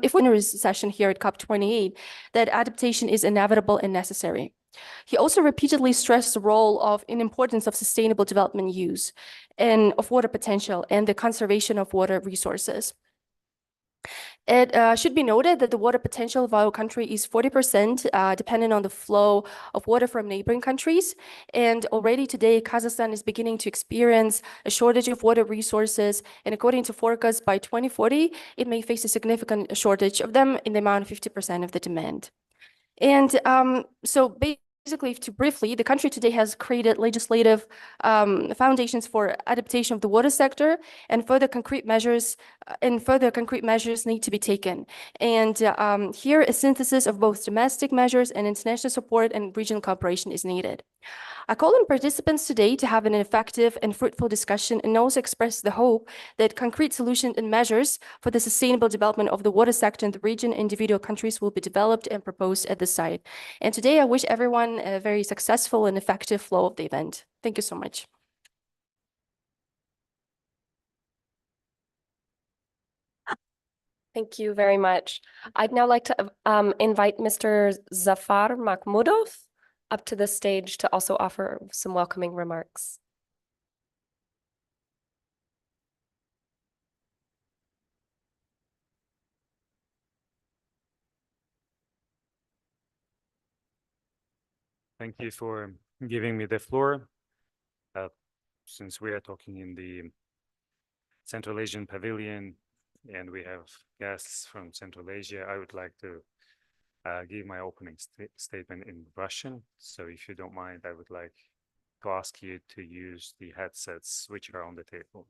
if we in his session here at COP28, that adaptation is inevitable and necessary. He also repeatedly stressed the role and importance of sustainable development use and of water potential and the conservation of water resources. It should be noted that the water potential of our country is 40%, dependent on the flow of water from neighboring countries. And already today, Kazakhstan is beginning to experience a shortage of water resources. And according to forecasts, by 2040, it may face a significant shortage of them in the amount of 50% of the demand. And so basically, to briefly, the country today has created legislative foundations for adaptation of the water sector, and further concrete measures need to be taken. And here, a synthesis of both domestic measures and international support and regional cooperation is needed. I call on participants today to have an effective and fruitful discussion and also express the hope that concrete solutions and measures for the sustainable development of the water sector in the region and individual countries will be developed and proposed at the site. And today I wish everyone a very successful and effective flow of the event. Thank you so much. Thank you very much. I'd now like to invite Mr. Zafar Makhmudov up to the stage to also offer some welcoming remarks. Thank you for giving me the floor. Since we are talking in the Central Asian Pavilion and we have guests from Central Asia, I would like to give my opening statement in Russian. So if you don't mind, I would like to ask you to use the headsets which are on the table.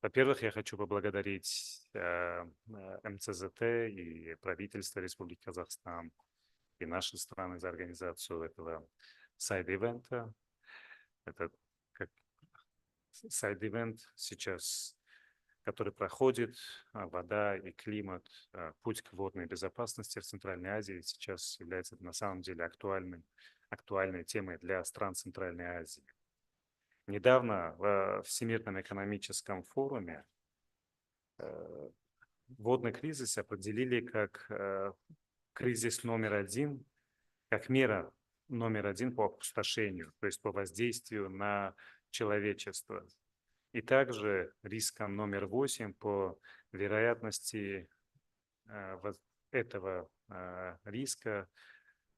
Во-первых, я хочу поблагодарить МЦЗТ и правительство Республики Казахстан и наши страны за организацию этого сайд-ивента. Это как сайд-ивент сейчас, который проходит, вода и климат, путь к водной безопасности в Центральной Азии сейчас является на самом деле актуальной темой для стран Центральной Азии. Недавно в Всемирном экономическом форуме водный кризис определили как кризис номер один, как мера номер один по опустошению, то есть по воздействию на человечество. И также риском номер 8 по вероятности этого риска,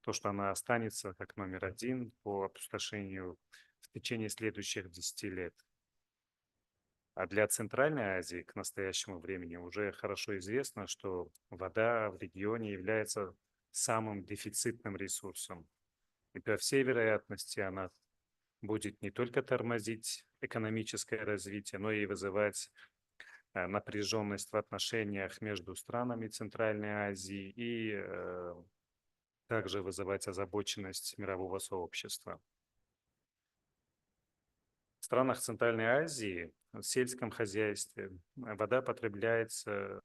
то, что она останется как номер один по опустошению в течение следующих 10 лет. А для Центральной Азии к настоящему времени уже хорошо известно, что вода в регионе является самым дефицитным ресурсом. И по всей вероятности она будет не только тормозить экономическое развитие, но и вызывать напряженность в отношениях между странами Центральной Азии и также вызывать озабоченность мирового сообщества. В странах Центральной Азии в сельском хозяйстве вода потребляется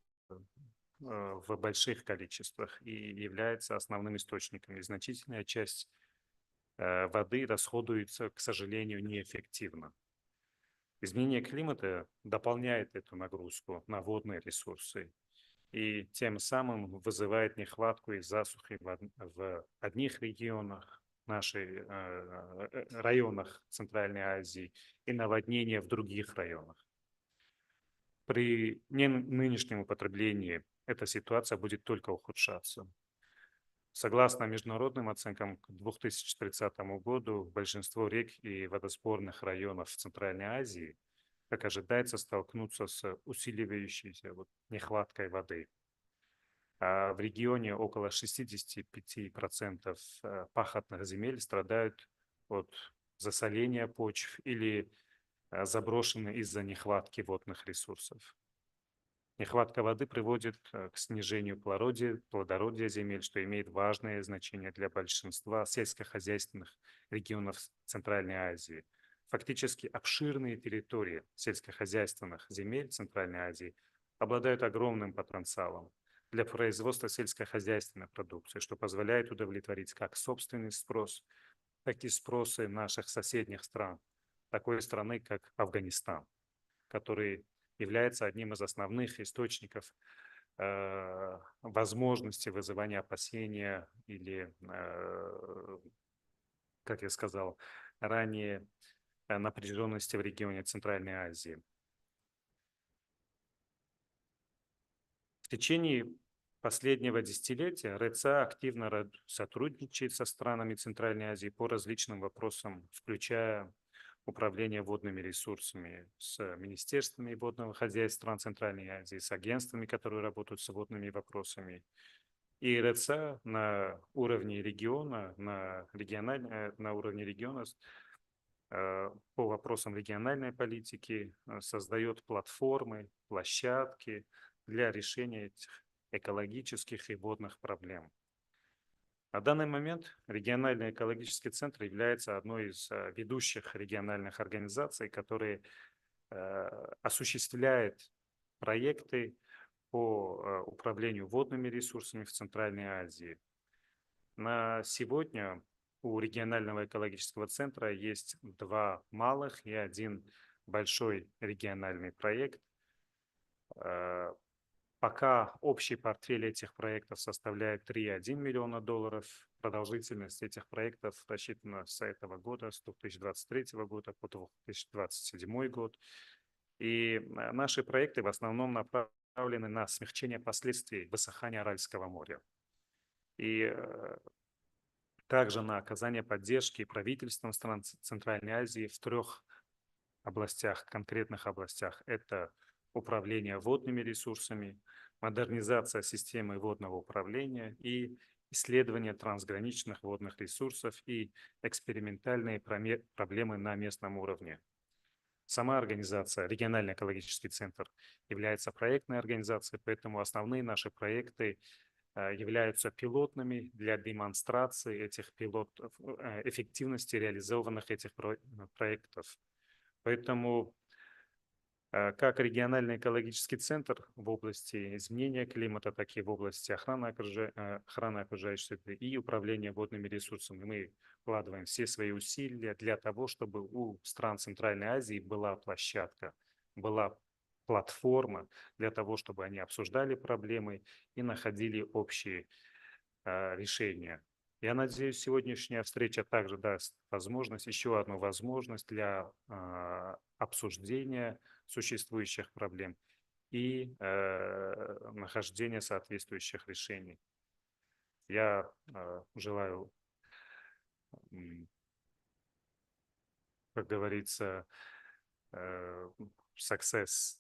в больших количествах и является основным источником. И значительная часть воды расходуется, к сожалению, неэффективно. Изменение климата дополняет эту нагрузку на водные ресурсы и тем самым вызывает нехватку и засухи в одних регионах, районах Центральной Азии и наводнения в других районах. При нынешнем употреблении эта ситуация будет только ухудшаться. Согласно международным оценкам, к 2030 году большинство рек и водосборных районов Центральной Азии, как ожидается, столкнутся с усиливающейся нехваткой воды. А в регионе около 65% пахотных земель страдают от засоления почв или заброшены из-за нехватки водных ресурсов. Нехватка воды приводит к снижению плодородия земель, что имеет важное значение для большинства сельскохозяйственных регионов Центральной Азии. Фактически обширные территории сельскохозяйственных земель Центральной Азии обладают огромным потенциалом для производства сельскохозяйственной продукции, что позволяет удовлетворить как собственный спрос, так и спросы наших соседних стран, такой страны, как Афганистан, который является одним из основных источников возможности вызывания опасения или, как я сказал ранее, напряженности в регионе Центральной Азии. В течение последнего десятилетия РЦА активно сотрудничает со странами Центральной Азии по различным вопросам, включая управление водными ресурсами с министерствами водного хозяйства стран Центральной Азии, с агентствами, которые работают с водными вопросами. И РЦА на уровне региона, на уровне региона по вопросам региональной политики создает платформы, площадки для решения этих экологических и водных проблем. На данный момент региональный экологический центр является одной из ведущих региональных организаций, которые осуществляет проекты по управлению водными ресурсами в Центральной Азии. На сегодня у регионального экологического центра есть 2 малых и 1 большой региональный проект. Пока общий портфель этих проектов составляет $3,1 миллиона. Продолжительность этих проектов рассчитана с этого года, с 2023 года по 2027 год. И наши проекты в основном направлены на смягчение последствий высыхания Аральского моря. И также на оказание поддержки правительствам стран Центральной Азии в 3 областях, конкретных областях. Это управление водными ресурсами, модернизация системы водного управления и исследование трансграничных водных ресурсов и экспериментальные проблемы на местном уровне. Сама организация, региональный экологический центр, является проектной организацией, поэтому основные наши проекты являются пилотными для демонстрации этих пилотов, эффективности реализованных этих проектов. Поэтому как региональный экологический центр в области изменения климата, так и в области охраны окружающей среды и управления водными ресурсами мы вкладываем все свои усилия для того, чтобы у стран Центральной Азии была площадка, была платформа для того, чтобы они обсуждали проблемы и находили общие решения. Я надеюсь, сегодняшняя встреча также даст возможность, еще одну возможность для обсуждения существующих проблем и нахождения соответствующих решений. Я желаю, как говорится, success,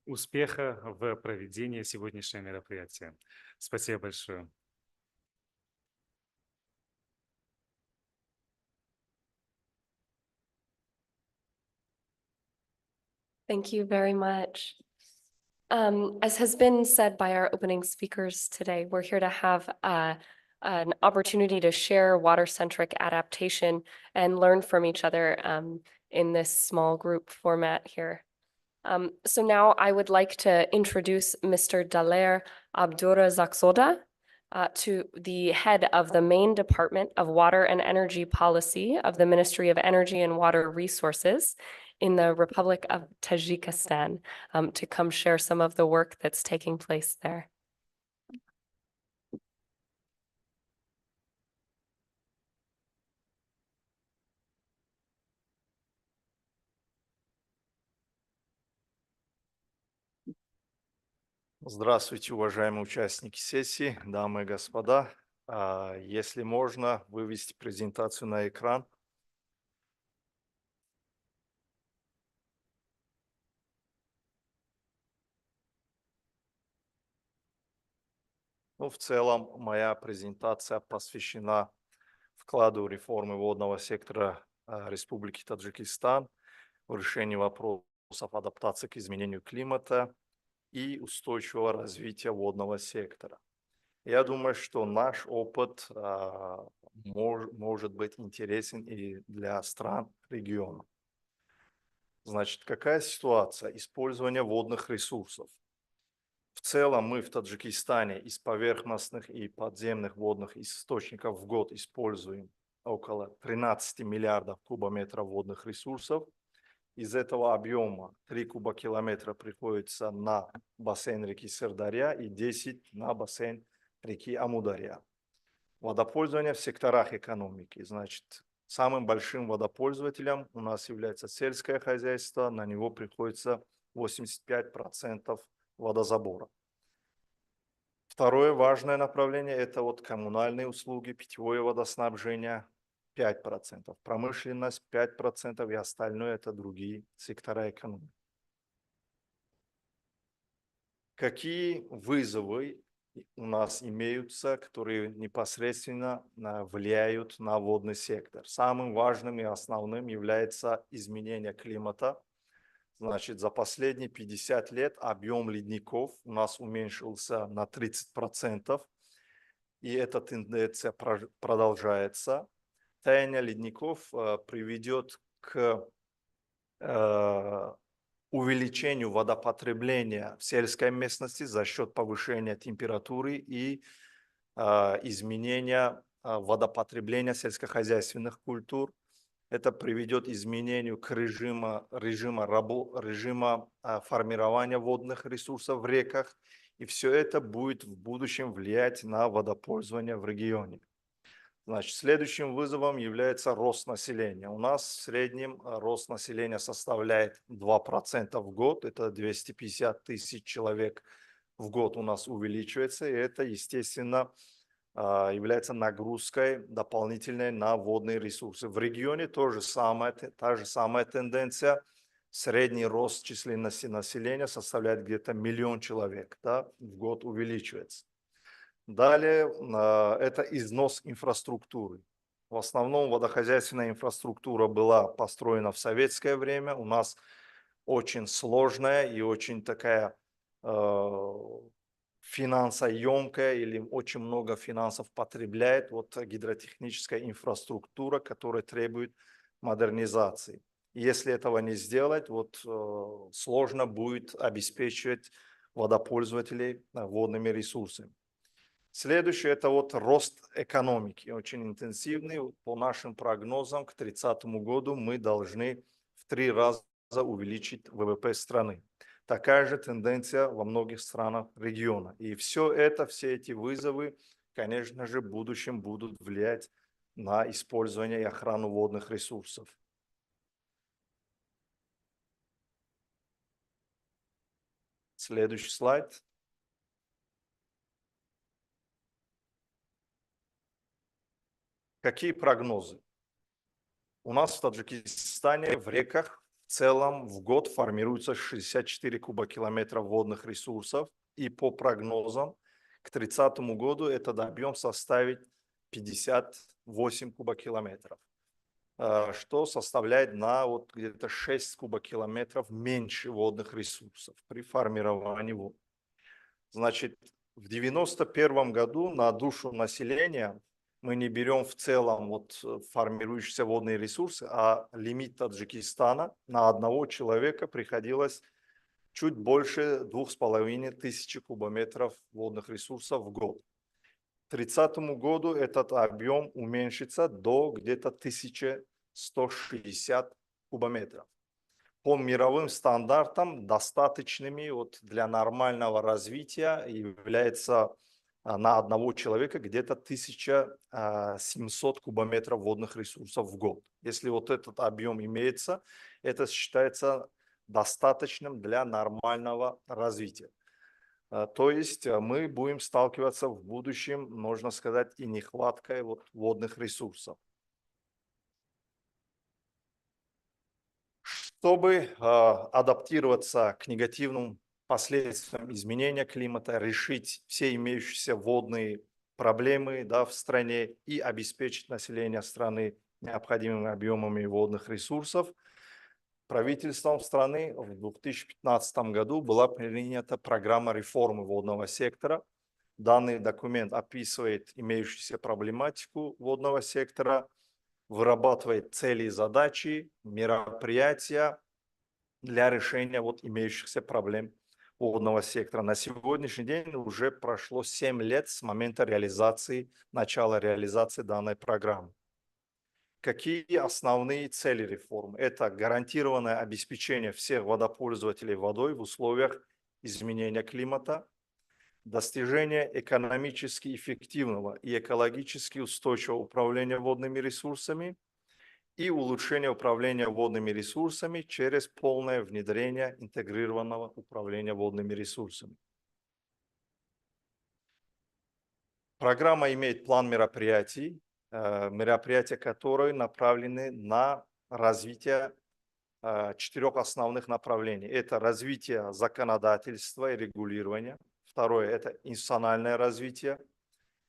успеха в проведении сегодняшнего мероприятия. Спасибо большое. Thank you very much. As has been said by our opening speakers today, we're here to have an opportunity to share water-centric adaptation and learn from each other in this small group format here. So now I would like to introduce Mr. Daler Abdurazakzoda, to the head of the main department of Water and Energy Policy of the Ministry of Energy and Water Resources in the Republic of Tajikistan, to come share some of the work that's taking place there. Здравствуйте, уважаемые участники сессии, дамы и господа. Если можно, вывести презентацию на экран. В целом, моя презентация посвящена вкладу реформы водного сектора Республики Таджикистан в решении вопросов адаптации к изменению климата и устойчивого развития водного сектора. Я думаю, что наш опыт может быть интересен и для стран региона. Значит, какая ситуация использования водных ресурсов? В целом мы в Таджикистане из поверхностных и подземных водных источников в год используем около 13 миллиардов кубометров водных ресурсов. Из этого объема 3 кубокилометра приходится на бассейн реки Сырдарья и 10 на бассейн реки Амударья. Водопользование в секторах экономики. Значит, самым большим водопользователем у нас является сельское хозяйство, на него приходится 85% водозабора. Второе важное направление – это вот коммунальные услуги, питьевое водоснабжение 5%, промышленность 5% и остальное – это другие сектора экономики. Какие вызовы у нас имеются, которые непосредственно влияют на водный сектор? Самым важным и основным является изменение климата. Значит, за последние 50 лет объем ледников у нас уменьшился на 30%, и эта тенденция продолжается. Таяние ледников приведет к увеличению водопотребления в сельской местности за счет повышения температуры и изменения водопотребления сельскохозяйственных культур. Это приведет к изменению к режима формирования водных ресурсов в реках, и все это будет в будущем влиять на водопользование в регионе. Значит, следующим вызовом является рост населения. У нас в среднем рост населения составляет 2% в год, это 250 тысяч человек в год у нас увеличивается, и это, естественно, является нагрузкой дополнительной на водные ресурсы. В регионе та же самая тенденция. Средний рост численности населения составляет где-то 1 миллион человек, да, в год увеличивается. Далее это износ инфраструктуры. В основном водохозяйственная инфраструктура была построена в советское время. У нас очень сложная и очень такая финансоемкая или очень много финансов потребляет вот гидротехническая инфраструктура, которая требует модернизации. Если этого не сделать, вот сложно будет обеспечивать водопользователей водными ресурсами. Следующее – это вот рост экономики, очень интенсивный. По нашим прогнозам, к 2030 году мы должны в 3 раза увеличить ВВП страны. Такая же тенденция во многих странах региона. И все эти вызовы, конечно же, в будущем будут влиять на использование и охрану водных ресурсов. Следующий слайд. Какие прогнозы? У нас в Таджикистане в реках в целом в год формируется 64 кубокилометра водных ресурсов, и по прогнозам к 2030 году этот объем составит 58 кубокилометров, что составляет на вот где-то 6 кубокилометров меньше водных ресурсов при формировании вод. Значит, в 1991 году на душу населения мы не берем в целом вот формирующиеся водные ресурсы, а лимит Таджикистана на одного человека приходилось чуть больше 2500 кубометров водных ресурсов в год. К 2030 году этот объем уменьшится до где-то 1160 кубометров. По мировым стандартам достаточными вот для нормального развития является на одного человека где-то 1700 кубометров водных ресурсов в год. Если вот этот объем имеется, это считается достаточным для нормального развития. То есть мы будем сталкиваться в будущем, можно сказать, и нехваткой вот водных ресурсов. Чтобы адаптироваться к негативным последствиям изменения климата, решить все имеющиеся водные проблемы, да, в стране и обеспечить население страны необходимыми объемами водных ресурсов, правительством страны в 2015 году была принята программа реформы водного сектора. Данный документ описывает имеющуюся проблематику водного сектора, вырабатывает цели и задачи, мероприятия для решения вот имеющихся проблем водного сектора. На сегодняшний день уже прошло 7 лет с момента начала реализации данной программы. Какие основные цели реформы? Это гарантированное обеспечение всех водопользователей водой в условиях изменения климата, достижение экономически эффективного и экологически устойчивого управления водными ресурсами и улучшение управления водными ресурсами через полное внедрение интегрированного управления водными ресурсами. Программа имеет план мероприятий, мероприятия, которые направлены на развитие 4 основных направлений. Это развитие законодательства и регулирования. Второе – это институциональное развитие.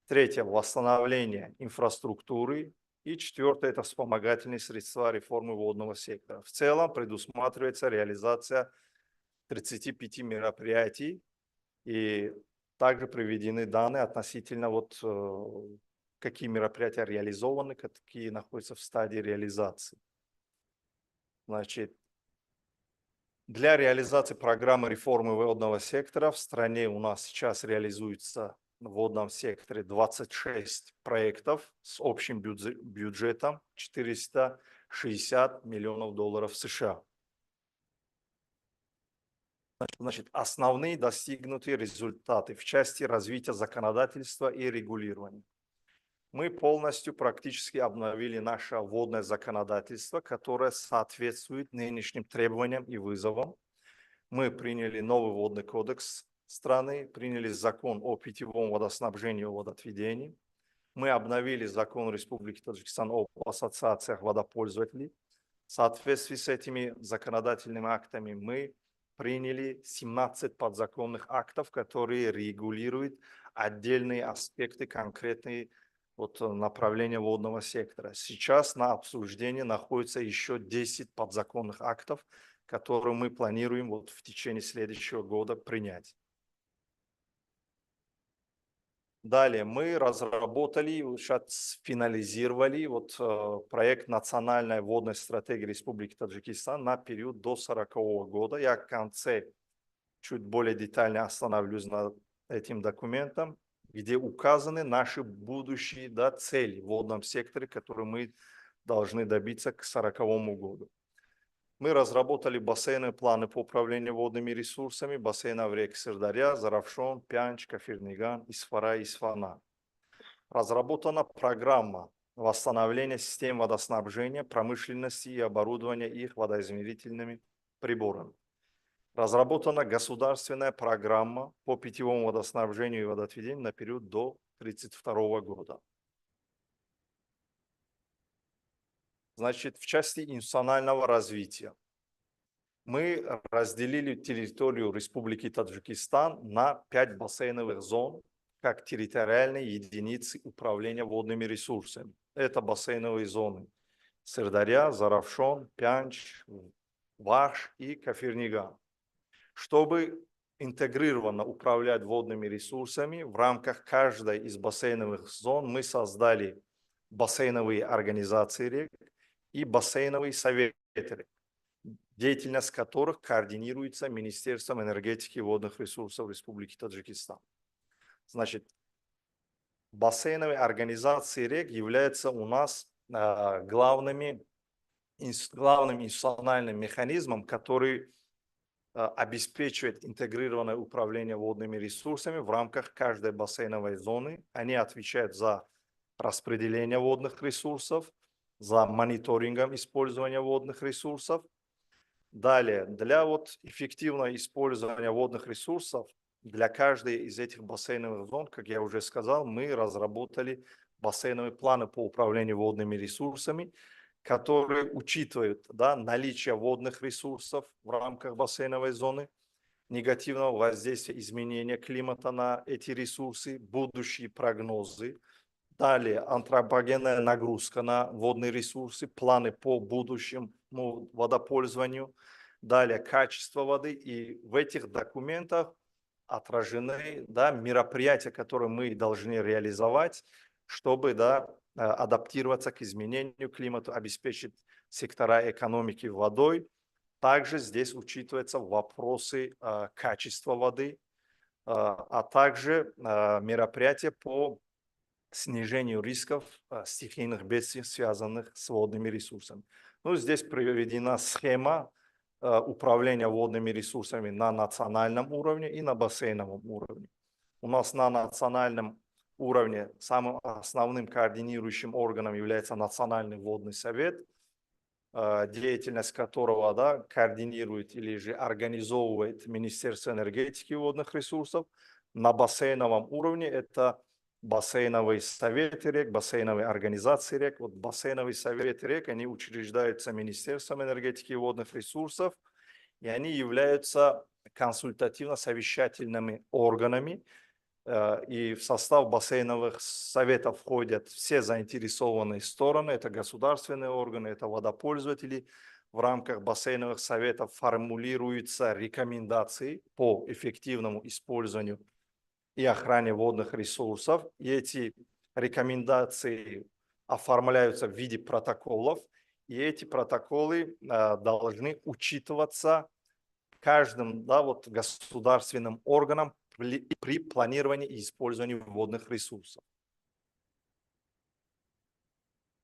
Третье – восстановление инфраструктуры. И четвертое – это вспомогательные средства реформы водного сектора. В целом предусматривается реализация 35 мероприятий, и также приведены данные относительно какие мероприятия реализованы, какие находятся в стадии реализации. Значит, для реализации программы реформы водного сектора в стране у нас сейчас реализуется в водном секторе 26 проектов с общим бюджетом 460 миллионов долларов США. Значит, основные достигнутые результаты в части развития законодательства и регулирования. Мы полностью практически обновили наше водное законодательство, которое соответствует нынешним требованиям и вызовам. Мы приняли новый водный кодекс страны, приняли закон о питьевом водоснабжении и водоотведении. Мы обновили закон Республики Таджикистан об ассоциациях водопользователей. В соответствии с этими законодательными актами мы приняли 17 подзаконных актов, которые регулируют отдельные аспекты, конкретные направления водного сектора. Сейчас на обсуждении находится еще 10 подзаконных актов, которые мы планируем в течение следующего года принять. Далее мы разработали, сейчас финализировали проект национальной водной стратегии Республики Таджикистан на период до 2040 года. Я в конце чуть более детально остановлюсь над этим документом, где указаны наши будущие цели в водном секторе, которые мы должны добиться к 2040 году. Мы разработали бассейновые планы по управлению водными ресурсами бассейнов рек Сырдарья, Заравшон, Пянч, Кафирниган, Исфара и Исфана. Разработана программа восстановления систем водоснабжения, промышленности и оборудования их водоизмерительными приборами. Разработана государственная программа по питьевому водоснабжению и водоотведению на период до 1932 года. Значит, в части институционального развития мы разделили территорию Республики Таджикистан на 5 бассейновых зон, как территориальные единицы управления водными ресурсами. Это бассейновые зоны Сырдарья, Заравшон, Пянч, Вахш и Кафирниган. Чтобы интегрированно управлять водными ресурсами, в рамках каждой из бассейновых зон мы создали бассейновые организации рек и бассейновые советы рек, деятельность которых координируется Министерством энергетики и водных ресурсов Республики Таджикистан. Значит, бассейновые организации рек являются у нас главным институциональным механизмом, который обеспечивает интегрированное управление водными ресурсами в рамках каждой бассейновой зоны. Они отвечают за распределение водных ресурсов, за мониторингом использования водных ресурсов. Далее, для эффективного использования водных ресурсов, для каждой из этих бассейновых зон, как я уже сказал, мы разработали бассейновые планы по управлению водными ресурсами, которые учитывают наличие водных ресурсов в рамках бассейновой зоны, негативного воздействия изменения климата на эти ресурсы, будущие прогнозы. Далее, антропогенная нагрузка на водные ресурсы, планы по будущему водопользованию. Далее, качество воды. И в этих документах отражены мероприятия, которые мы должны реализовать, чтобы адаптироваться к изменению климата, обеспечить сектора экономики водой. Также здесь учитываются вопросы качества воды, а также мероприятия по снижению рисков стихийных бедствий, связанных с водными ресурсами. Ну, здесь приведена схема управления водными ресурсами на национальном уровне и на бассейновом уровне. У нас на национальном уровне самым основным координирующим органом является Национальный водный совет, деятельность которого, да, координирует или же организовывает Министерство энергетики и водных ресурсов. На бассейновом уровне это бассейновые советы рек, бассейновые организации рек. Вот бассейновые советы рек, они учреждаются Министерством энергетики и водных ресурсов, и они являются консультативно-совещательными органами. И в состав бассейновых советов входят все заинтересованные стороны, это государственные органы, это водопользователи. В рамках бассейновых советов формулируются рекомендации по эффективному использованию и охране водных ресурсов. И эти рекомендации оформляются в виде протоколов, и эти протоколы должны учитываться каждым, да, вот, государственным органом при планировании и использовании водных ресурсов.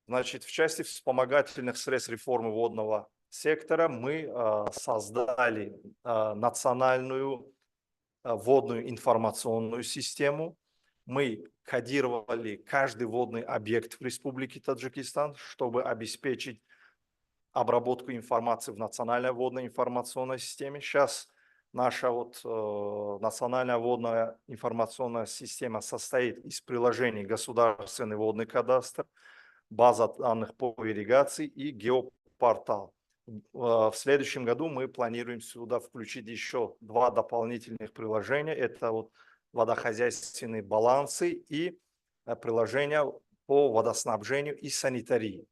Значит, в части вспомогательных средств реформы водного сектора мы создали национальную водную информационную систему. Мы кодировали каждый водный объект в Республике Таджикистан, чтобы обеспечить обработку информации в национальной водной информационной системе. Сейчас наша национальная водная информационная система состоит из приложений «Государственный водный кадастр», база данных по ирригации и геопортал. В следующем году мы планируем сюда включить еще 2 дополнительных приложения. Это водохозяйственные балансы и приложения по водоснабжению и санитарии.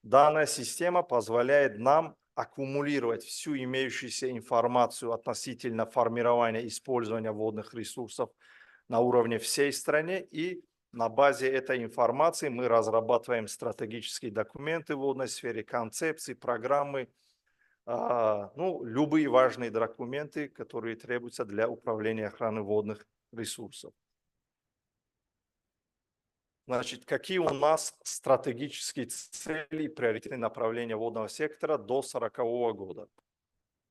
Данная система позволяет нам аккумулировать всю имеющуюся информацию относительно формирования и использования водных ресурсов на уровне всей страны, и на базе этой информации мы разрабатываем стратегические документы в водной сфере, концепции, программы, любые важные документы, которые требуются для управления охраной водных ресурсов. Значит, какие у нас стратегические цели и приоритетные направления водного сектора до 2040 года?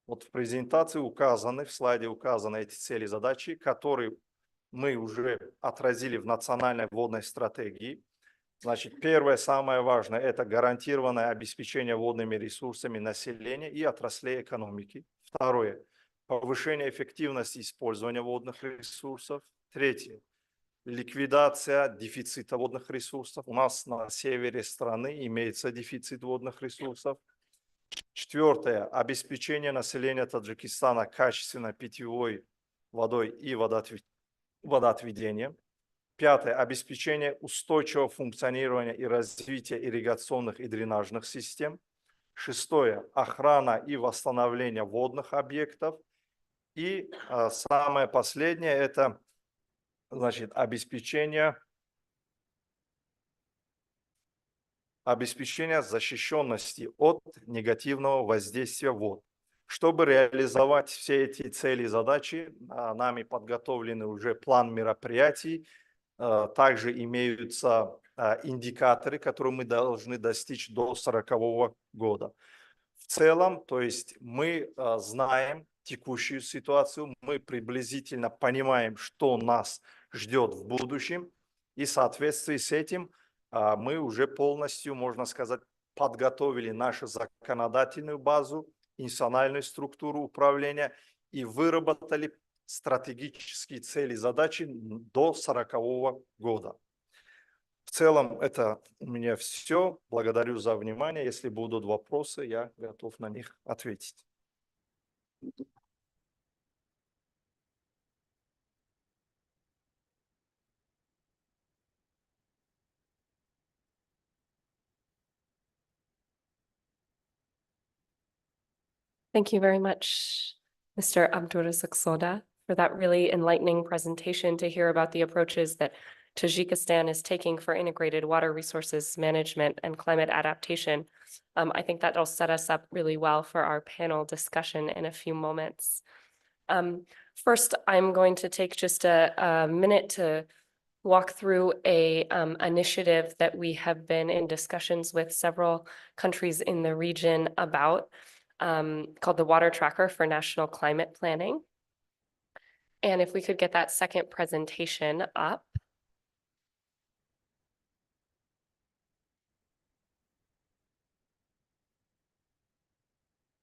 Вот в презентации указаны, в слайде указаны эти цели и задачи, которые мы уже отразили в национальной водной стратегии. Значит, первое, самое важное, это гарантированное обеспечение водными ресурсами населения и отраслей экономики. Второе, повышение эффективности использования водных ресурсов. Третье, ликвидация дефицита водных ресурсов. У нас на севере страны имеется дефицит водных ресурсов. Четвертое, обеспечение населения Таджикистана качественной питьевой водой и водоотведением. Пятое, обеспечение устойчивого функционирования и развития ирригационных и дренажных систем. Шестое, охрана и восстановление водных объектов. И самое последнее, это, значит, обеспечение защищенности от негативного воздействия вод. Чтобы реализовать все эти цели и задачи, нами подготовлены уже план мероприятий. Также имеются индикаторы, которые мы должны достичь до 2040 года. В целом, то есть мы знаем текущую ситуацию, мы приблизительно понимаем, что нас ждет в будущем, и в соответствии с этим мы уже полностью, можно сказать, подготовили нашу законодательную базу, институциональную структуру управления и выработали стратегические цели и задачи до 2040 года. В целом это у меня все. Благодарю за внимание. Если будут вопросы, я готов на них ответить. Thank you very much, Mr. Abdurrazak Soda, for that really enlightening presentation to hear about the approaches that Tajikistan is taking for integrated water resources management and climate adaptation. I think that'll set us up really well for our panel discussion in a few moments. First, I'm going to take just a minute to walk through a initiative that we have been in discussions with several countries in the region about, called the Water Tracker for National Climate Planning. And if we could get that second presentation up.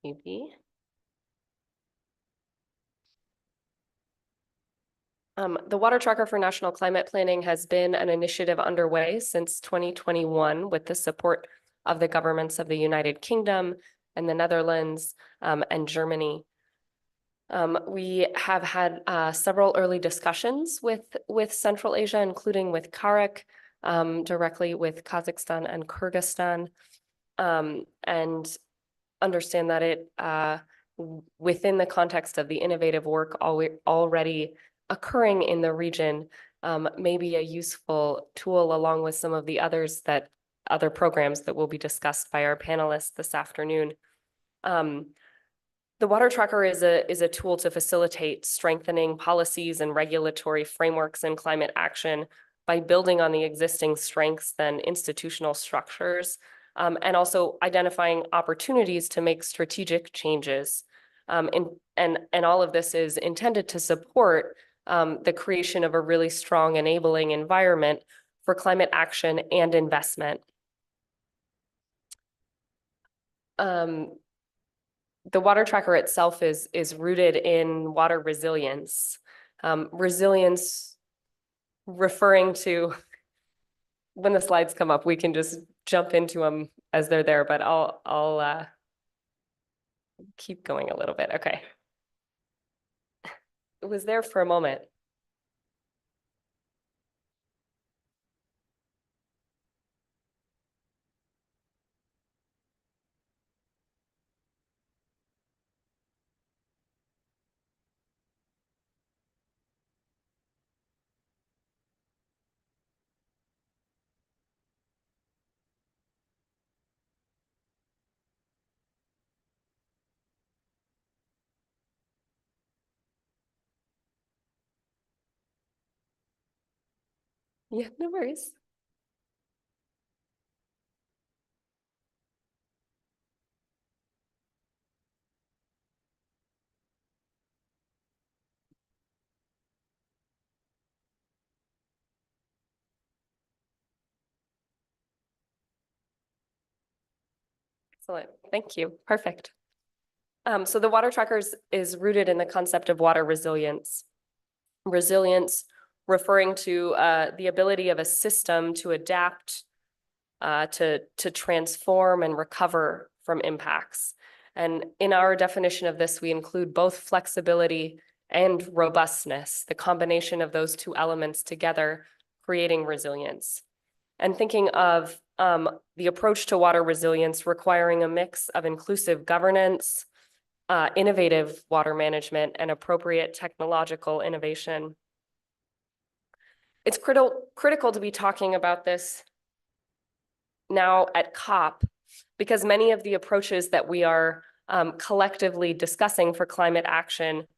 Maybe. The Water Tracker for National Climate Planning has been an initiative underway since 2021 with the support of the governments of the United Kingdom and the Netherlands and Germany. We have had several early discussions with Central Asia, including with CAREC, directly with Kazakhstan and Kyrgyzstan, and understand that it, within the context of the innovative work already occurring in the region, may be a useful tool along with some of the other programs that will be discussed by our panelists this afternoon. The Water Tracker is a tool to facilitate strengthening policies and regulatory frameworks in climate action by building on the existing strengths and institutional structures, and also identifying opportunities to make strategic changes. And all of this is intended to support the creation of a really strong enabling environment for climate action and investment. The Water Tracker itself is rooted in water resilience. Resilience referring to, when the slides come up, we can just jump into them as they're there, but I'll keep going a little bit. Okay. It was there for a moment. Yeah, no worries. Excellent. Thank you. Perfect. So the Water Tracker is rooted in the concept of water resilience. Resilience referring to the ability of a system to adapt, to transform and recover from impacts. And in our definition of this, we include both flexibility and robustness, the combination of those two elements together, creating resilience. And thinking of the approach to water resilience requiring a mix of inclusive governance, innovative water management, and appropriate technological innovation. It's critical to be talking about this now at COP, because many of the approaches that we are collectively discussing for climate action,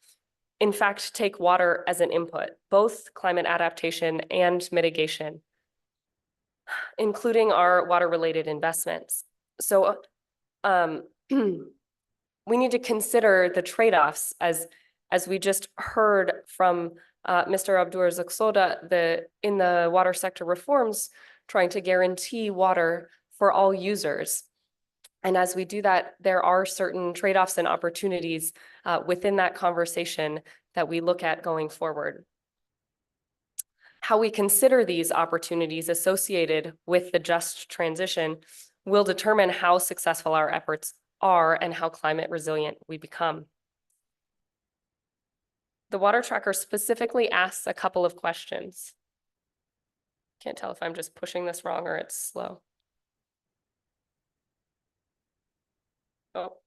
in fact, take water as an input, both climate adaptation and mitigation, including our water-related investments. So we need to consider the trade-offs as we just heard from Mr. Abdur-Zakzoda, in the water sector reforms, trying to guarantee water for all users. And as we do that, there are certain trade-offs and opportunities within that conversation that we look at going forward. How we consider these opportunities associated with the just transition will determine how successful our efforts are and how climate resilient we become. The Water Tracker specifically asks a couple of questions. Can't tell if I'm just pushing this wrong or it's slow. Oh.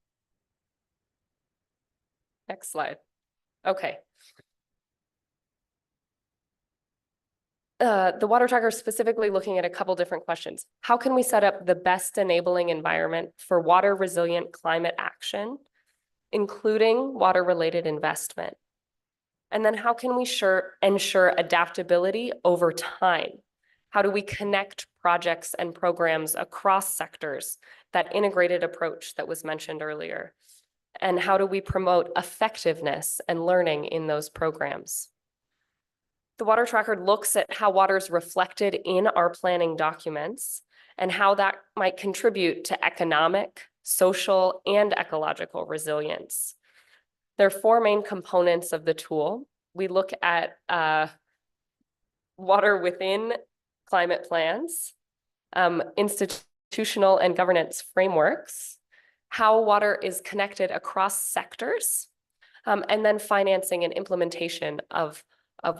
Next slide. Okay. The Water Tracker is specifically looking at a couple different questions. How can we set up the best enabling environment for water resilient climate action, including water related investment? And then how can we ensure adaptability over time? How do we connect projects and programs across sectors, that integrated approach that was mentioned earlier? And how do we promote effectiveness and learning in those programs? The water tracker looks at how water is reflected in our planning documents and how that might contribute to economic, social, and ecological resilience. There are four main components of the tool. We look at water within climate plans, institutional and governance frameworks, how water is connected across sectors, and then financing and implementation of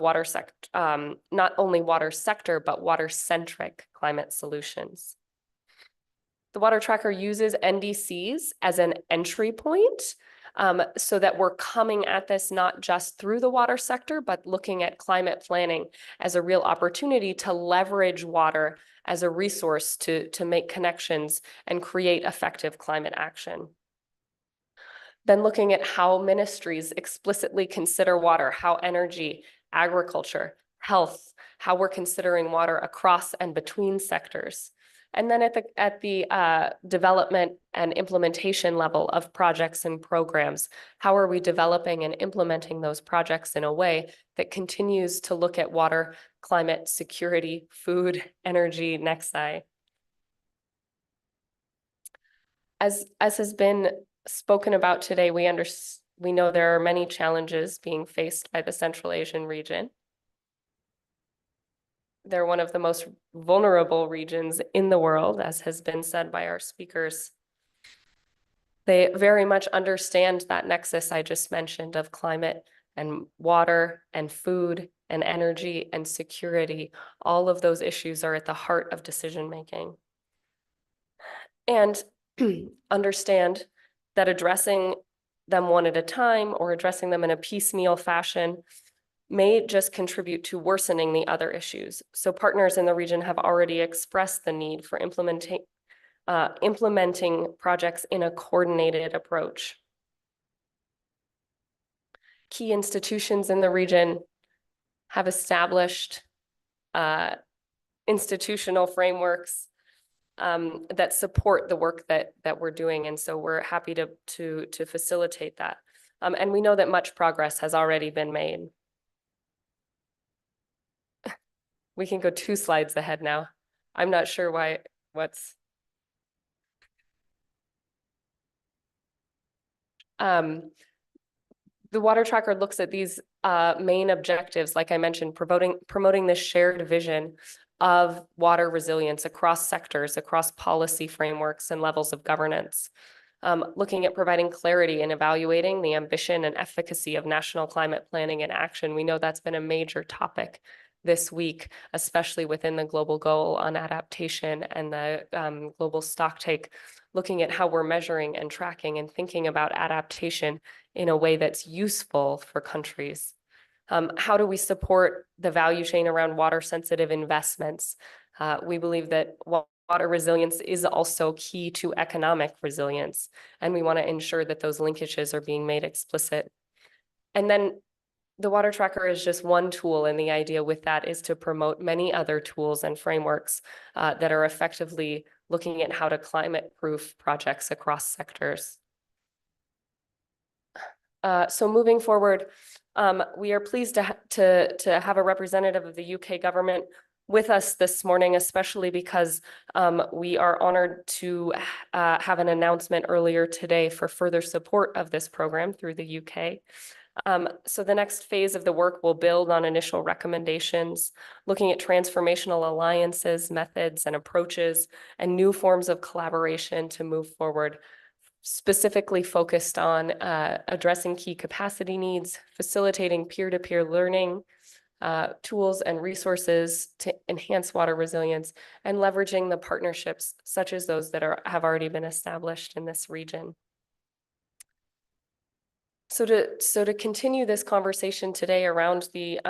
water sector, not only water sector, but water-centric climate solutions. The water tracker uses NDCs as an entry point, so that we're coming at this not just through the water sector, but looking at climate planning as a real opportunity to leverage water as a resource to make connections and create effective climate action. Then looking at how ministries explicitly consider water, how energy, agriculture, health, how we're considering water across and between sectors. And then at the development and implementation level of projects and programs, how are we developing and implementing those projects in a way that continues to look at water, climate, security, food, energy, nexi? As has been spoken about today, we know there are many challenges being faced by the Central Asian region. They're one of the most vulnerable regions in the world, as has been said by our speakers. They very much understand that nexus I just mentioned of climate and water and food and energy and security. All of those issues are at the heart of decision-making. And understand that addressing them one at a time or addressing them in a piecemeal fashion may just contribute to worsening the other issues. So partners in the region have already expressed the need for implementing projects in a coordinated approach. Key institutions in the region have established institutional frameworks that support the work that we're doing. And so we're happy to facilitate that. And we know that much progress has already been made. We can go 2 slides ahead now. I'm not sure what's. The water tracker looks at these main objectives, like I mentioned, promoting this shared vision of water resilience across sectors, across policy frameworks and levels of governance. Looking at providing clarity and evaluating the ambition and efficacy of national climate planning and action. We know that's been a major topic this week, especially within the global goal on adaptation and the global stocktake, looking at how we're measuring and tracking and thinking about adaptation in a way that's useful for countries. How do we support the value chain around water-sensitive investments? We believe that water resilience is also key to economic resilience, and we want to ensure that those linkages are being made explicit. And then the water tracker is just one tool, and the idea with that is to promote many other tools and frameworks that are effectively looking at how to climate-proof projects across sectors. So moving forward, we are pleased to have a representative of the UK government with us this morning, especially because we are honored to have an announcement earlier today for further support of this program through the UK. So the next phase of the work will build on initial recommendations, looking at transformational alliances, methods, and approaches, and new forms of collaboration to move forward, specifically focused on addressing key capacity needs, facilitating peer-to-peer learning, tools and resources to enhance water resilience, and leveraging the partnerships such as those that have already been established in this region. So to continue this conversation today around the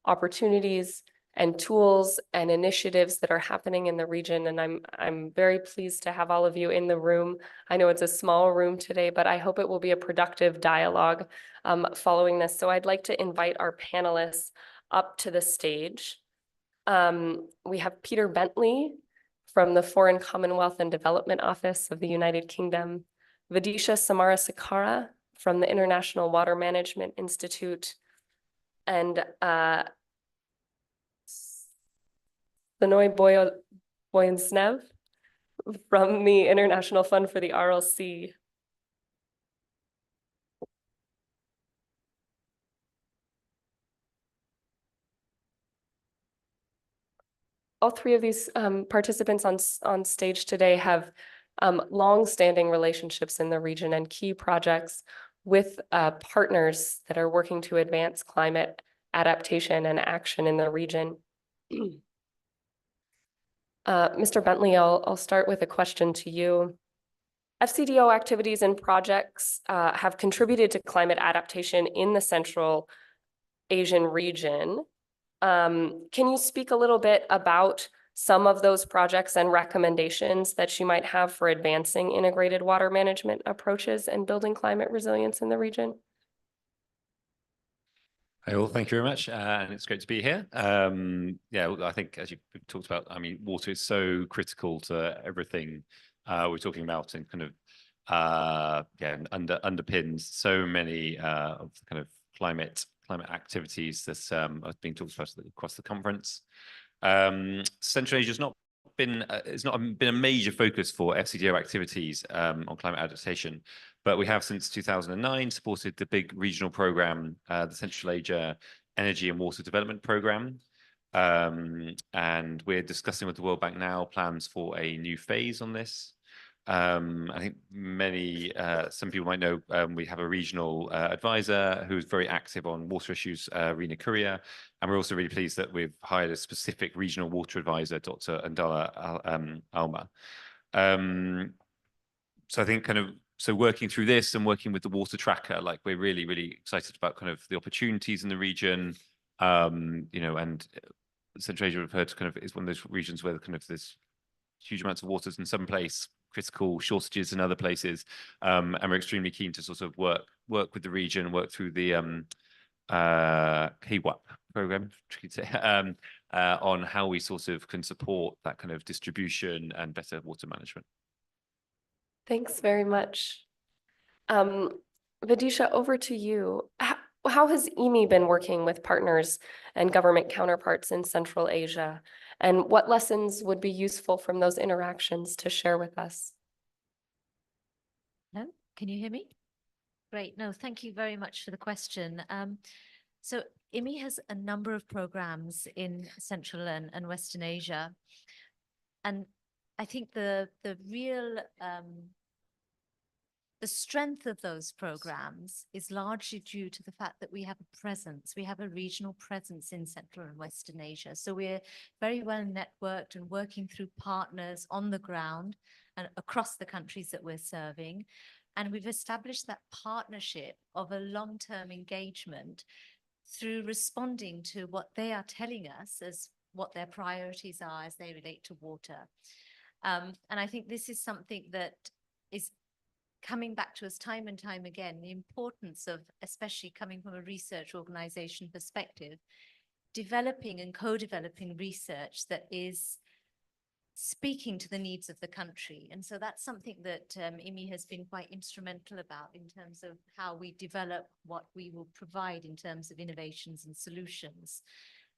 opportunities and tools and initiatives that are happening in the region. And I'm very pleased to have all of you in the room. I know it's a small room today, but I hope it will be a productive dialogue following this. So I'd like to invite our panelists up to the stage. We have Peter Bentley from the Foreign Commonwealth and Development Office of the United Kingdom, Vidisha Samarasekara from the International Water Management Institute, and Sonoy Boyansnev from the International Fund for the RLC. All three of these participants on stage today have long-standing relationships in the region and key projects with partners that are working to advance climate adaptation and action in the region. Mr. Bentley, I'll start with a question to you. FCDO activities and projects have contributed to climate adaptation in the Central Asian region. Can you speak a little bit about some of those projects and recommendations that you might have for advancing integrated water management approaches and building climate resilience in the region? Hey all, thank you very much, and it's great to be here. Yeah, I think as you talked about, I mean, water is so critical to everything we're talking about, and kind of underpins so many of the kind of climate activities that are being talked about across the conference. Central Asia has not been a major focus for FCDO activities on climate adaptation, but we have since 2009 supported the big regional program, the Central Asia Energy and Water Development Program, and we're discussing with the World Bank now plans for a new phase on this. I think some people might know we have a regional advisor who's very active on water issues, Rina Kuria, and we're also really pleased that we've hired a specific regional water advisor, Dr. Andala Alma. So I think working through this and working with the water tracker, like we're really, really excited about kind of the opportunities in the region, you know, and Central Asia, we've heard kind of is one of those regions where kind of there's huge amounts of waters in some place, critical shortages in other places, and we're extremely keen to sort of work with the region, work through the KWAP program, tricky to say, on how we sort of can support that kind of distribution and better water management. Thanks very much. Vidisha, over to you. How has IMI been working with partners and government counterparts in Central Asia? And what lessons would be useful from those interactions to share with us? Hello, can you hear me? Great. No, thank you very much for the question. So IMI has a number of programs in Central and Western Asia. And I think the real the strength of those programs is largely due to the fact that we have a presence. We have a regional presence in Central and Western Asia. So we're very well networked and working through partners on the ground and across the countries that we're serving. And we've established that partnership of a long-term engagement through responding to what they are telling us as what their priorities are as they relate to water. And I think this is something that is coming back to us time and time again, the importance of, especially coming from a research organization perspective, developing and co-developing research that is speaking to the needs of the country. And so that's something that IMI has been quite instrumental about in terms of how we develop what we will provide in terms of innovations and solutions.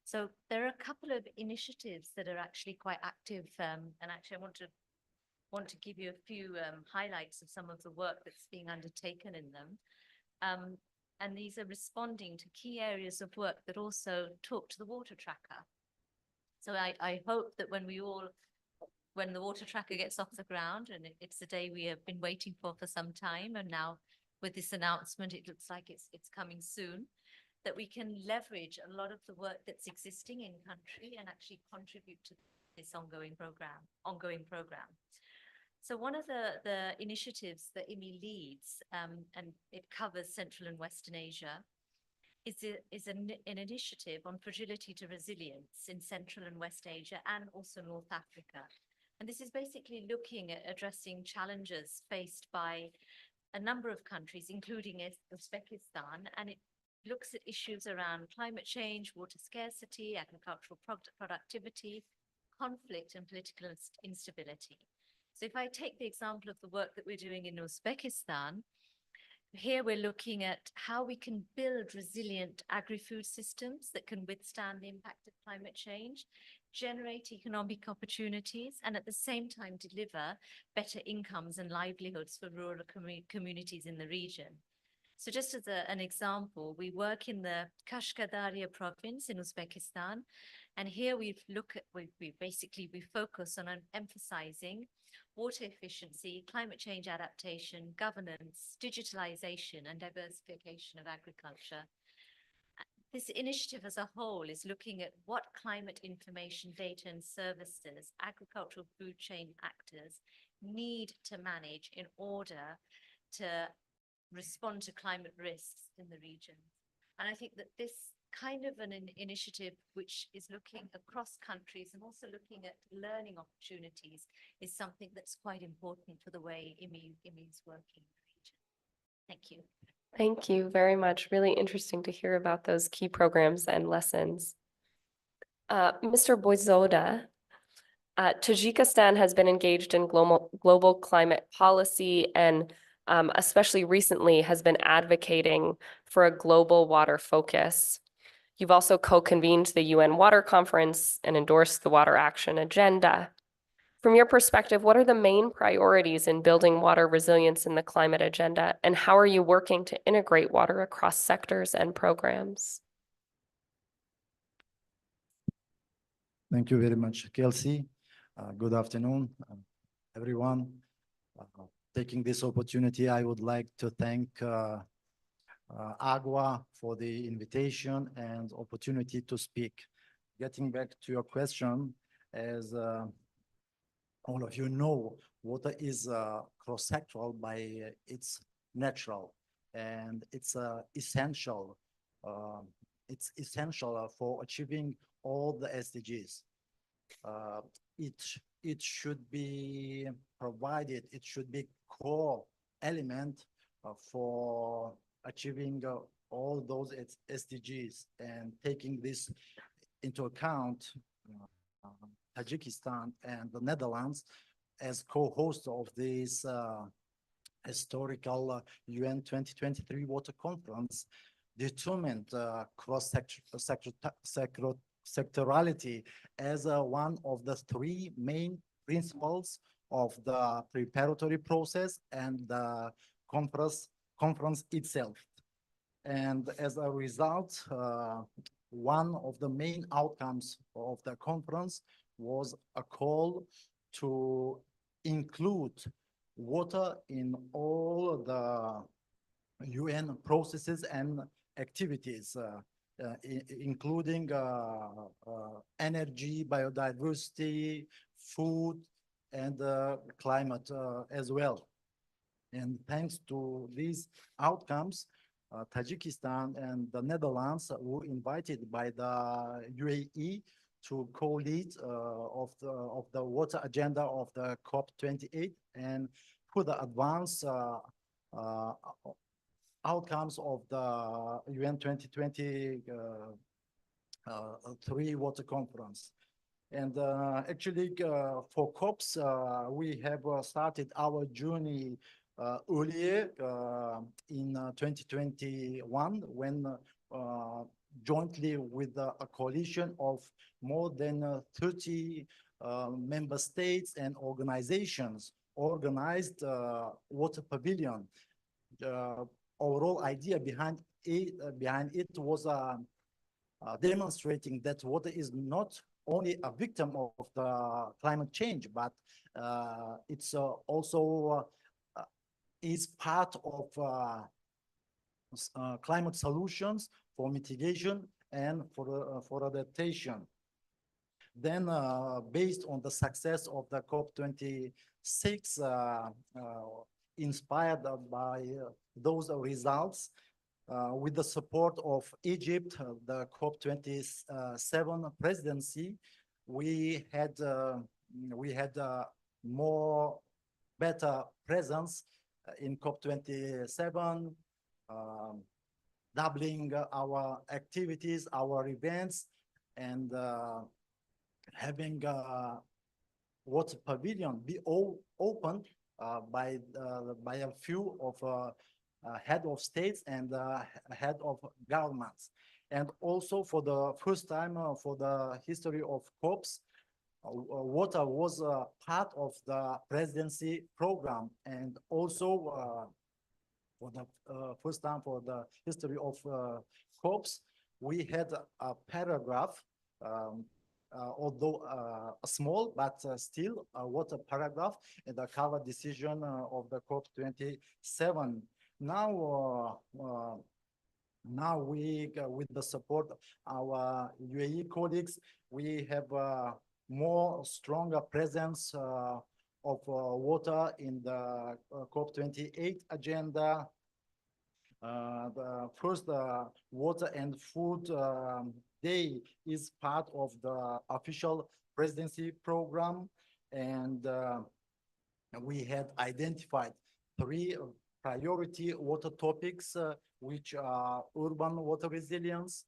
So there are a couple of initiatives that are actually quite active, and actually I want to give you a few highlights of some of the work that's being undertaken in them. And these are responding to key areas of work that also talk to the water tracker. So I hope that when the water tracker gets off the ground, and it's the day we have been waiting for some time, and now with this announcement, it looks like it's coming soon, that we can leverage a lot of the work that's existing in country and actually contribute to this ongoing program. So one of the initiatives that IMI leads, and it covers Central and Western Asia, is an initiative on fragility to resilience in Central and West Asia and also North Africa. And this is basically looking at addressing challenges faced by a number of countries, including Uzbekistan, and it looks at issues around climate change, water scarcity, agricultural productivity, conflict, and political instability. So if I take the example of the work that we're doing in Uzbekistan, here we're looking at how we can build resilient agri-food systems that can withstand the impact of climate change, generate economic opportunities, and at the same time deliver better incomes and livelihoods for rural communities in the region. So just as an example, we work in the Kashkadarya province in Uzbekistan, and here we focus on emphasizing water efficiency, climate change adaptation, governance, digitalization, and diversification of agriculture. This initiative as a whole is looking at what climate information, data, and services agricultural food chain actors need to manage in order to respond to climate risks in the region. And I think that this kind of an initiative, which is looking across countries and also looking at learning opportunities, is something that's quite important for the way IMI is working in the region. Thank you. Thank you very much. Really interesting to hear about those key programs and lessons. Mr. Boyzoda, Tajikistan has been engaged in global climate policy and especially recently has been advocating for a global water focus. You've also co-convened the UN Water Conference and endorsed the Water Action Agenda. From your perspective, what are the main priorities in building water resilience in the climate agenda, and how are you working to integrate water across sectors and programs? Thank you very much, Kelsey. Good afternoon, everyone. Taking this opportunity, I would like to thank AGWA for the invitation and opportunity to speak. Getting back to your question, as all of you know, water is cross-sectoral by its natural, and it's essential. It's essential for achieving all the SDGs. It should be provided. It should be core element for achieving all those SDGs. And taking this into account, Tajikistan and the Netherlands as co-hosts of this historical UN 2023 Water Conference determined cross-sectorality as one of the three main principles of the preparatory process and the conference itself. And as a result, one of the main outcomes of the conference was a call to include water in all the UN processes and activities, including energy, biodiversity, food, and climate as well. And thanks to these outcomes, Tajikistan and the Netherlands were invited by the UAE to co-lead of the water agenda of the COP28 and further advance outcomes of the UN 2023 Water Conference. And actually, for COPs, we have started our journey earlier in 2021 when jointly with a coalition of more than 30 member states and organizations organized Water Pavilion. Overall idea behind it was demonstrating that water is not only a victim of the climate change, but it's also is part of climate solutions for mitigation and for adaptation. Then, based on the success of the COP26, inspired by those results, with the support of Egypt, the COP27 presidency, we had more better presence in COP27, doubling our activities, our events, and having water pavilion be opened by a few of head of states and head of governments. And also for the first time for the history of COPs, water was part of the presidency program, and also for the first time for the history of COPs, we had a paragraph, although small, but still a water paragraph in the cover decision of the COP27. Now, now we, with the support of our UAE colleagues, we have more stronger presence of water in the COP28 agenda. The first Water and Food Day is part of the official presidency program, and we had identified 3 priority water topics, which are urban water resilience,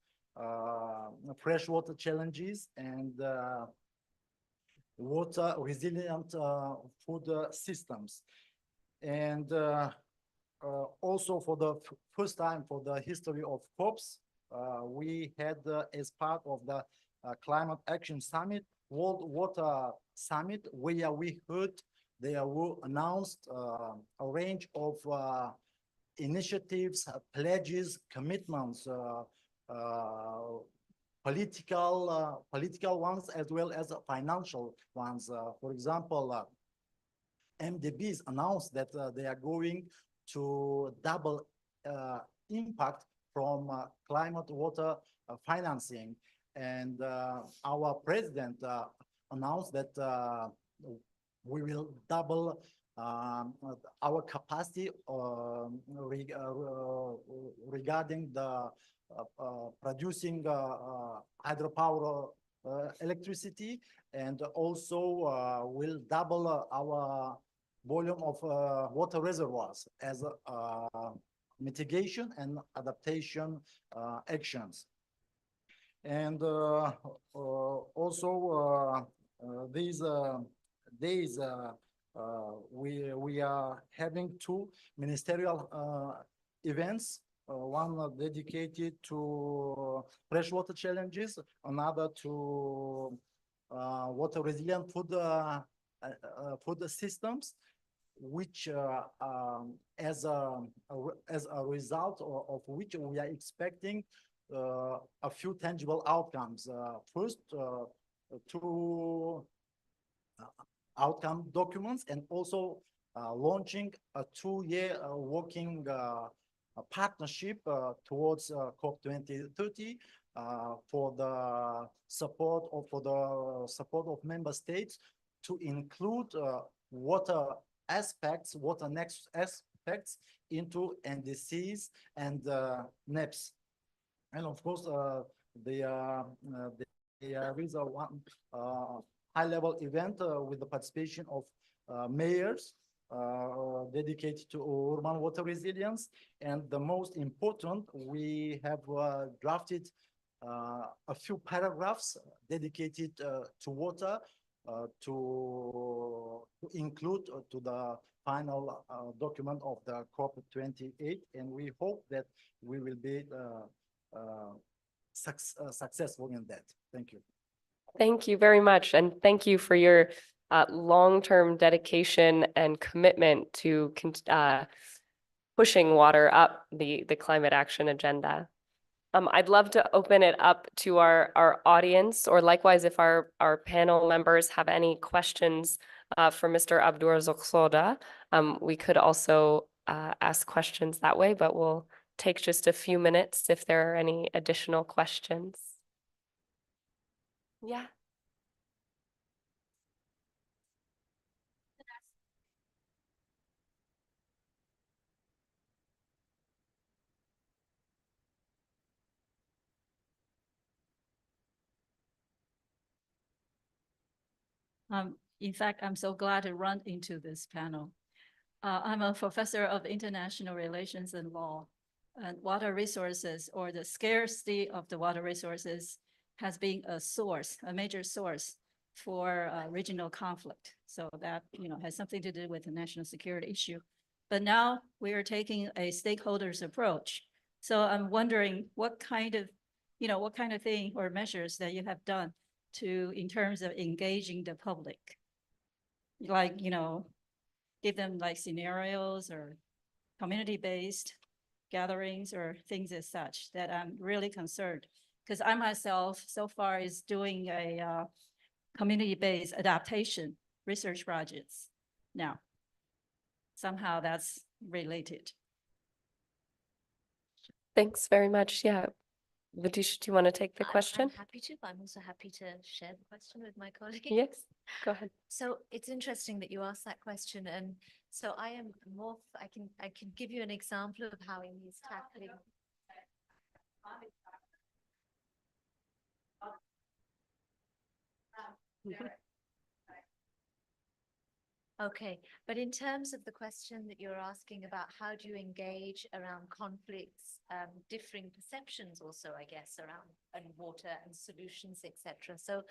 freshwater challenges, and water resilient food systems. And also for the first time for the history of COPs, we had as part of the Climate Action Summit, World Water Summit, where we heard there were announced a range of initiatives, pledges, commitments, political ones as well as financial ones. For example, MDBs announced that they are going to double impact from climate water financing, and our president announced that we will double our capacity regarding the producing hydropower electricity, and also will double our volume of water reservoirs as mitigation and adaptation actions. And also these days we are having 2 ministerial events, one dedicated to freshwater challenges, another to water resilient food systems, which as a result of which we are expecting a few tangible outcomes. First, 2 outcome documents, and also launching a 2-year working partnership towards COP 2030 for the support of member states to include water aspects, water nexus aspects into NDCs and NEPs. And of course, there is a one high-level event with the participation of mayors dedicated to urban water resilience. And the most important, we have drafted a few paragraphs dedicated to water to include to the final document of the COP28, and we hope that we will be successful in that. Thank you. Thank you very much, and thank you for your long-term dedication and commitment to pushing water up the climate action agenda. I'd love to open it up to our audience, or likewise, if our panel members have any questions for Mr. Abdur Zokhsoda, we could also ask questions that way, but we'll take just a few minutes if there are any additional questions. Yeah. In fact, I'm so glad to run into this panel. I'm a professor of international relations and law, and water resources, or the scarcity of the water resources, has been a source, a major source for regional conflict. So that, has something to do with the national security issue. But now we are taking a stakeholders approach. So I'm wondering what kind of thing or measures that you have done in terms of engaging the public. Like, give them like scenarios or community-based gatherings or things as such that I'm really concerned. Because I myself so far is doing a community-based adaptation research projects now. Somehow that's related. Thanks very much. Yeah. Vidish, do you want to take the question? I'm happy to, but I'm also happy to share the question with my colleagues. Yes, go ahead. So it's interesting that you asked that question, and so I am more. I can give you an example of how he's tackling. Okay, but in terms of the question that you're asking about, how do you engage around conflicts, differing perceptions also, I guess, around water and solutions, etc. So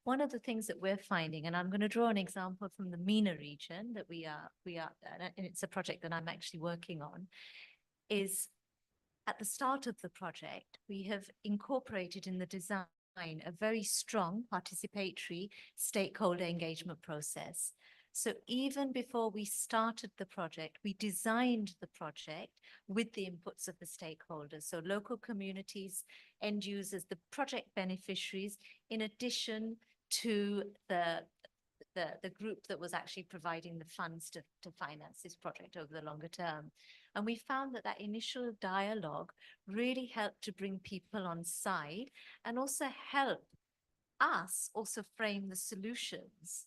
one of the things that we're finding, and I'm going to draw an example from the MENA region that we are, and it's a project that I'm actually working on, is at the start of the project, we have incorporated in the design a very strong participatory stakeholder engagement process. So even before we started the project, we designed the project with the inputs of the stakeholders. So local communities, end users, the project beneficiaries, in addition to the group that was actually providing the funds to finance this project over the longer term. And we found that that initial dialogue really helped to bring people on side and also help us also frame the solutions,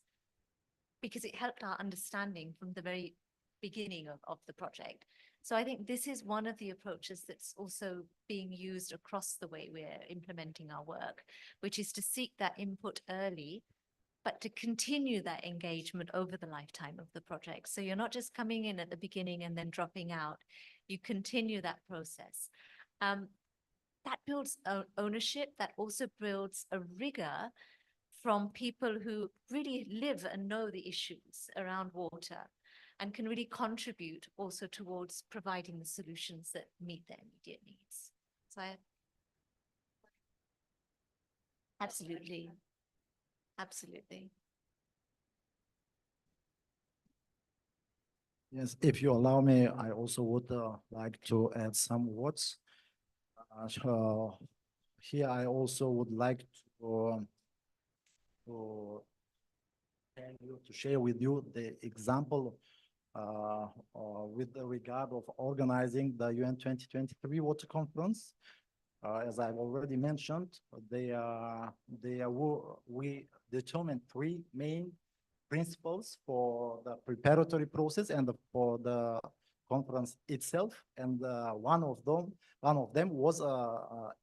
because it helped our understanding from the very beginning of the project. So I think this is one of the approaches that's also being used across the way we're implementing our work, which is to seek that input early, but to continue that engagement over the lifetime of the project. So you're not just coming in at the beginning and then dropping out. You continue that process. That builds ownership, that also builds a rigor from people who really live and know the issues around water and can really contribute also towards providing the solutions that meet their immediate needs. So absolutely. Absolutely. Yes, if you allow me, I also would like to add some words. Here, I also would like to share with you the example with regard of organizing the UN 2023 Water Conference. As I've already mentioned, we determined three main principles for the preparatory process and for the conference itself, and one of them was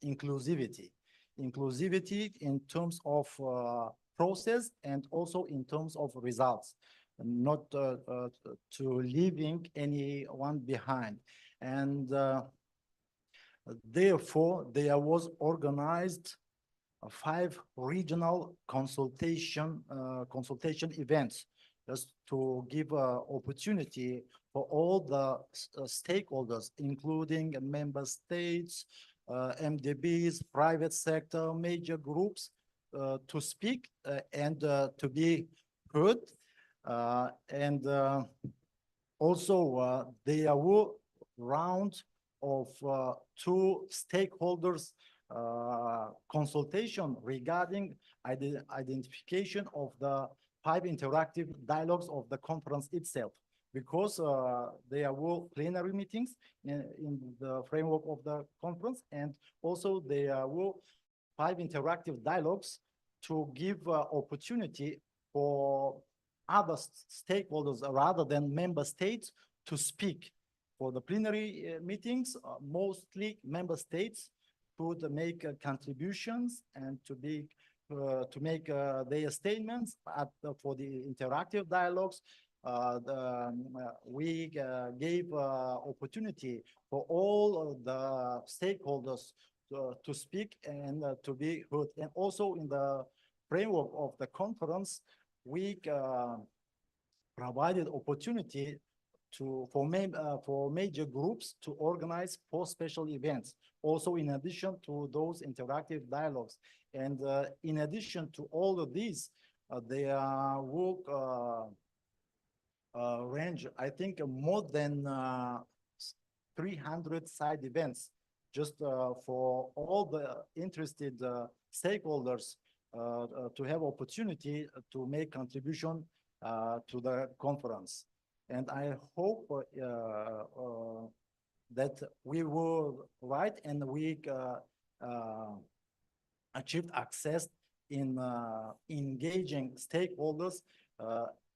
inclusivity. Inclusivity in terms of process and also in terms of results, not to leaving anyone behind. And therefore, there was organized 5 regional consultation events, just to give opportunity for all the stakeholders, including member states, MDBs, private sector, major groups, to speak and to be heard. Also, there were round of 2 stakeholders consultation regarding identification of the 5 interactive dialogues of the conference itself, because there were plenary meetings in the framework of the conference, and also there were 5 interactive dialogues to give opportunity for other stakeholders rather than member states to speak. For the plenary meetings, mostly member states could make contributions and to be their statements for the interactive dialogues. We gave opportunity for all of the stakeholders to speak and to be heard. And also in the framework of the conference, we provided opportunity for major groups to organize 4 special events. Also, in addition to those interactive dialogues, and in addition to all of these, their work range, I think, more than 300 side events, just for all the interested stakeholders to have opportunity to make contribution to the conference. And I hope that we were right and we achieved access in engaging stakeholders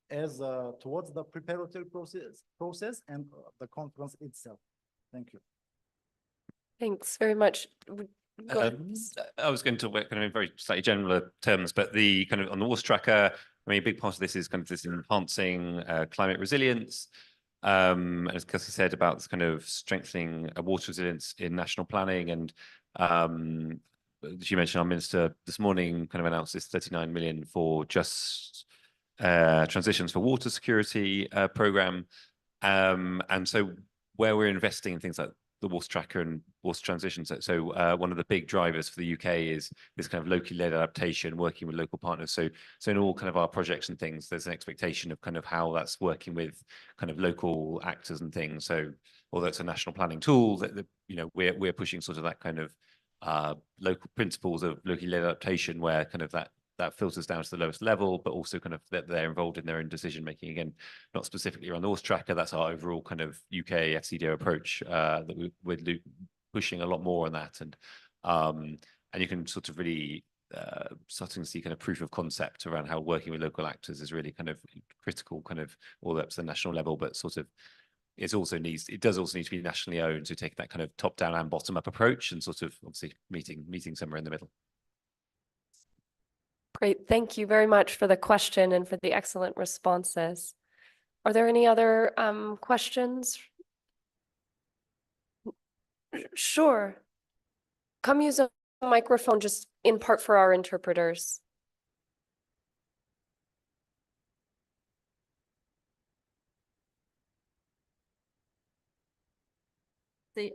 as towards the preparatory process and the conference itself. Thank you. Thanks very much. Go ahead. I was going to talk kind of in very slightly general terms, but the kind of on the water tracker, I mean, a big part of this is kind of this enhancing climate resilience. And as Kelsey said about this kind of strengthening water resilience in national planning. And as you mentioned, our minister this morning kind of announced this 39 million for just transitions for water security program. And so where we're investing in things like the water tracker and water transition. So one of the big drivers for the UK is this kind of locally led adaptation, working with local partners. So in all kind of our projects and things, there's an expectation of kind of how that's working with kind of local actors and things. So although it's a national planning tool, that you know, we're pushing sort of that kind of local principles of locally led adaptation, where kind of that filters down to the lowest level, but also kind of that they're involved in their own decision making. Again, not specifically around the water tracker. That's our overall kind of UK FCDO approach that we're pushing a lot more on that, and you can sort of really starting to see kind of proof of concept around how working with local actors is really kind of critical, kind of all up to the national level, but sort of it does also need to be nationally owned, to take that kind of top down and bottom up approach, and sort of obviously meeting somewhere in the middle. Great. Thank you very much for the question and for the excellent responses. Are there any other questions? Sure. Come use a microphone just in part for our interpreters.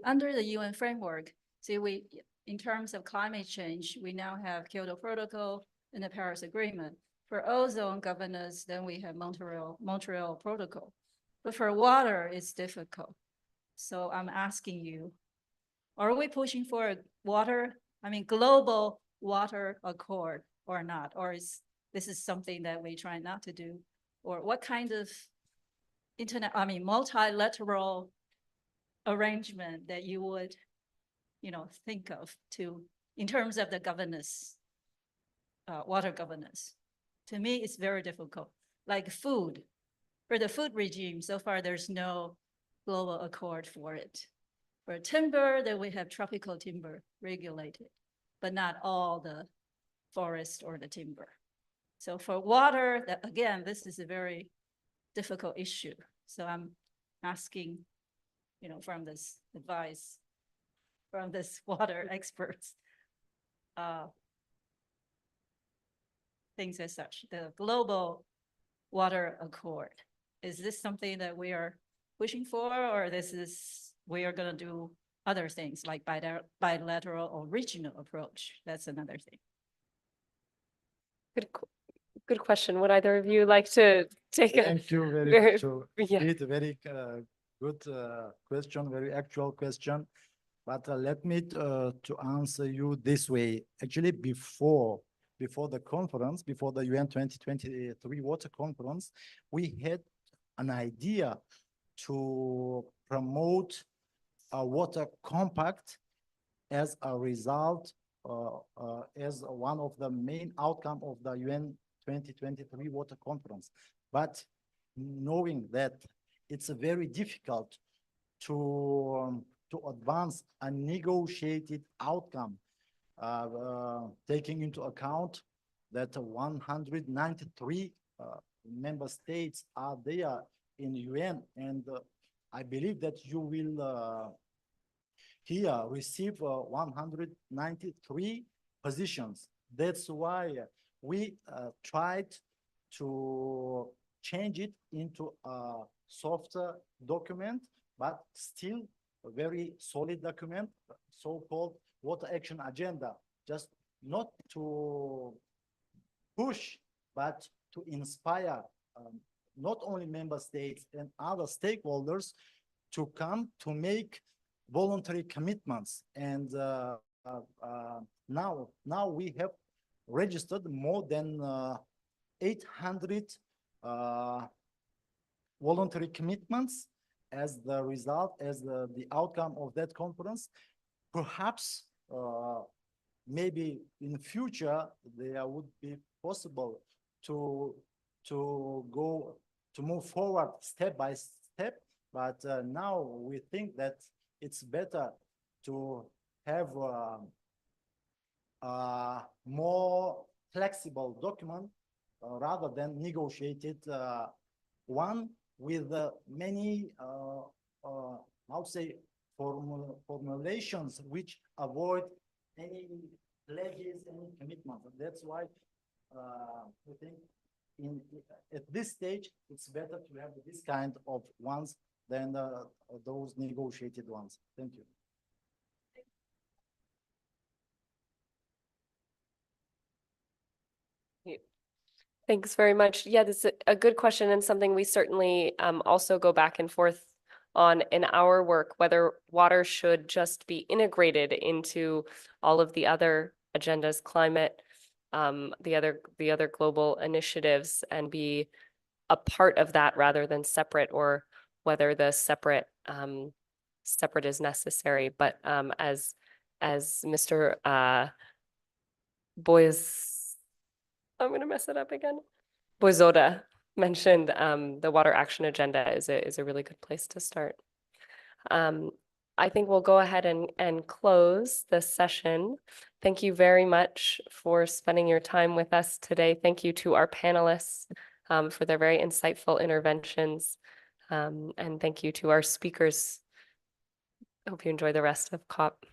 Under the UN framework, in terms of climate change, we now have Kyoto Protocol and the Paris Agreement. For ozone governance, then we have Montreal Protocol. But for water, it's difficult. So I'm asking you, are we pushing for a global water accord or not? Or this is something that we try not to do? Or what kind of multilateral arrangement that you would, think of in terms of the governance, water governance? To me, it's very difficult. Like food, for the food regime, so far there's no global accord for it. For timber, then we have tropical timber regulated, but not all the forest or the timber. So for water, again, this is a very difficult issue. So I'm asking, from this advice, from this water experts, things as such, the global water accord. Is this something that we are pushing for, or we are going to do other things like bilateral or regional approach? That's another thing. Good question. Would either of you like to take Thank you very much. It's a very good question, very actual question. But let me to answer you this way. Actually, before the conference, before the UN 2023 Water Conference, we had an idea to promote a water compact as a result, as one of the main outcome of the UN 2023 Water Conference. But knowing that it's very difficult to advance a negotiated outcome, taking into account that 193 member states are there in UN, and I believe that you will here receive 193 positions. That's why we tried to change it into a softer document, but still a very solid document, so-called water action agenda, just not to push, but to inspire not only member states and other stakeholders to come to make voluntary commitments. And now we have registered more than 800 voluntary commitments as the result, as the outcome of that conference. Perhaps maybe in the future there would be possible to move forward step by step, but now we think that it's better to have a more flexible document rather than negotiated one with many, I would say, formulations which avoid any pledges, any commitment. That's why we think at this stage it's better to have this kind of ones than those negotiated ones. Thank you. Thanks very much. Yeah, this is a good question and something we certainly also go back and forth on in our work, whether water should just be integrated into all of the other agendas, climate, the other global initiatives, and be a part of that rather than separate, or whether the separate is necessary. But as Mr. I'm going to mess it up again. Boizoda mentioned, the water action agenda is a really good place to start. I think we'll go ahead and close the session. Thank you very much for spending your time with us today. Thank you to our panelists for their very insightful interventions. And thank you to our speakers. I hope you enjoy the rest of COP.